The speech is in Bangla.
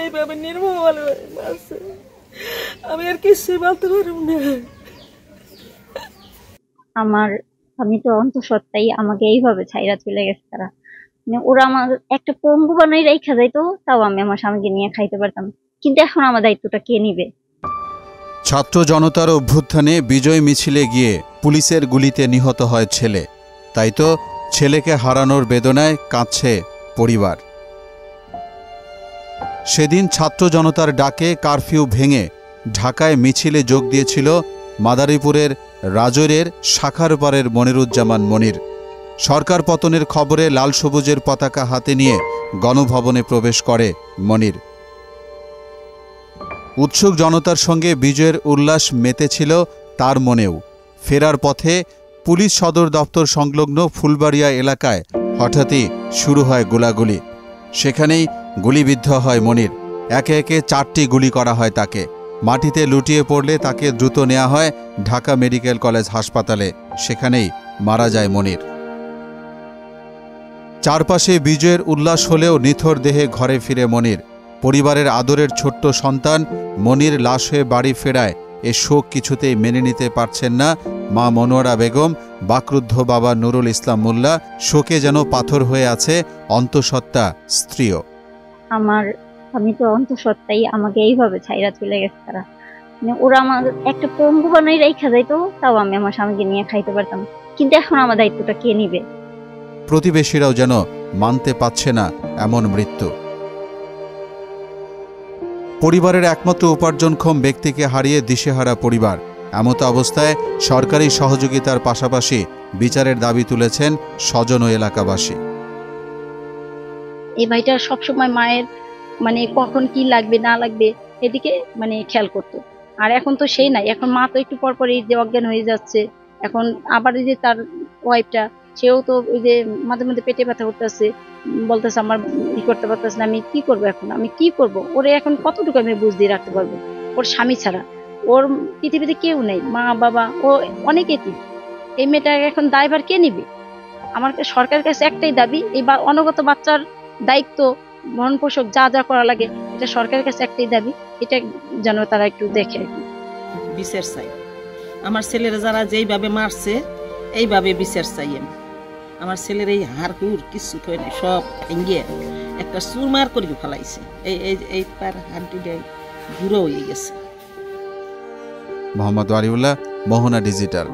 এইভাবে নির্মল মারছে, আমি আর কিছু বলতে পারব না। আমি তো অন্তঃসত্ত্বাই আমাকে এইভাবে ছাইরা চলে গেছে তারা। মানে ওরা আমার একটা পঙ্গু বানাই রেখা যাইতো, তাও আমি আমার স্বামীকে নিয়ে খাইতে পারতাম। কিন্তু এখন আমার দায়িত্বটা কে নিবে? ছাত্র জনতার অভ্যুত্থানে বিজয় মিছিলে গিয়ে পুলিশের গুলিতে নিহত হয় ছেলে। তাই তো ছেলেকে হারানোর বেদনায় কাঁদছে পরিবার। সেদিন ছাত্র জনতার ডাকে কারফিউ ভেঙে ঢাকায় মিছিলে যোগ দিয়েছিল মাদারীপুরের রাজৈরের শাখারপাড়ের মনিরুজ্জামান মনির। সরকার পতনের খবরে লাল সবুজের পতাকা হাতে নিয়ে গণভবনে প্রবেশ করে মনির। উৎসুক জনতার সঙ্গে বিজয়ের উল্লাস মেতেছিল তার মনেও। ফেরার পথে পুলিশ সদর দপ্তর সংলগ্ন ফুলবাড়িয়া এলাকায় হঠাৎই শুরু হয় গোলাগুলি। সেখানেই গুলিবিদ্ধ হয় মনির। একে একে 4টি গুলি করা হয় তাকে। মাটিতে লুটিয়ে পড়লে তাকে দ্রুত নেওয়া হয় ঢাকা মেডিকেল কলেজ হাসপাতালে। সেখানেই মারা যায় মনির। চারপাশে বিজয়ের উল্লাস হলেও নিথর দেহে ঘরে ফিরে মনির। পরিবারের আদরের ছোট্ট সন্তান মনির লাশ হয়ে বাড়ি ফেরায় এ শোক কিছুতেই মেনে নিতে পারছেন না মা মনোয়ারা বেগম, বাকরুদ্ধ বাবা নুরুল ইসলাম মোল্লা। শোকে যেন পাথর হয়ে আছে অন্তঃসত্ত্বা স্ত্রীও। আমি তো অন্তঃসত্ত্বাই আমাকে এইভাবে ছাইরা চলে গেছে তারা। মানে ওরা আমার একটা পঙ্গু বানাই রেখা যাইতো, তাও আমি আমার স্বামীকে নিয়ে খাইতে পারতাম। কিন্তু এখন আমার দায়িত্বটা কে নিবে? প্রতিবেশীরাও যেন মানতে পারছে না এমন মৃত্যু। পরিবারের একমাত্র উপার্জনক্ষম ব্যক্তিকে হারিয়ে দিশেহারা পরিবার। এমতো অবস্থায় সরকারি সহযোগিতার পাশাপাশি বিচারের দাবি তুলেছেন স্বজন ও এলাকাবাসী। এই ভাইটা সবসময় মায়ের মানে কখন কি লাগবে না লাগবে এদিকে মানে খেয়াল করতো। আর এখন তো সেই নাই, এখন মা তো একটু পর পরই যে অজ্ঞান হয়ে যাচ্ছে। এখন আবার এই যে তার ওয়াইফটা, সেও তো ওই যে মাঝে মধ্যে পেটে ব্যথা করতেছে, বলতেছে আমার ই করতে পারতেছে না, আমি কি করবো এখন, আমি কি করব? ওরে এখন কতটুকু আমি বুঝ দিয়ে রাখতে পারবো? ওর স্বামী ছাড়া ওর পৃথিবীতে কেউ নেই, মা বাবা ও অনেকেই। এই মেয়েটা এখন দায়ভার কে নিবে? আমার সরকারের কাছে একটাই দাবি, এই অনাগত বাচ্চার দায়িত্ব ভরণ পোষক যা যা করা লাগে, এটা সরকারের কাছে একটাই দাবি, এটা যেন তারা একটু দেখে। বিচার চাই। আমার ছেলেরা যারা যেইভাবে মারছে এইভাবে বিচার চাই আমি। আমার ছেলের এই হাড় হুড় কিছু হয় না, সব ভেঙে একটা চুরমার করে ফেলাইছে। এই তার হাড্ডিটা গুঁড়ো হয়ে গেছে। মোহাম্মদ ওয়ালিউল্লাহ, মোহনা ডিজিটাল।